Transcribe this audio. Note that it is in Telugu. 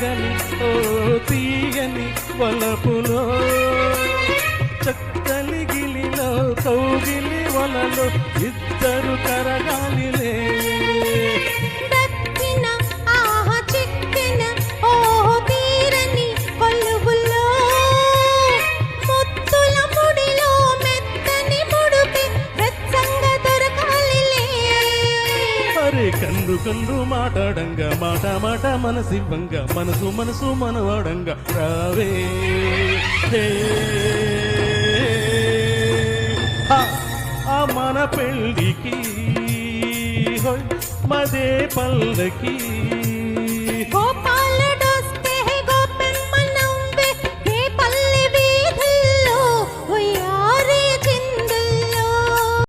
కరగని ఓ తీయని వలపులో చక్కలి గిలిలో కౌగిలి వలలో ఇద్దరు కరగాలిలే కందు కందు మాటాడంగా మాట మాట మనసివ్వంగా మనసు మనసు మనవాడంగా రావే ఆ మన పెళ్ళికి మదే పల్లకి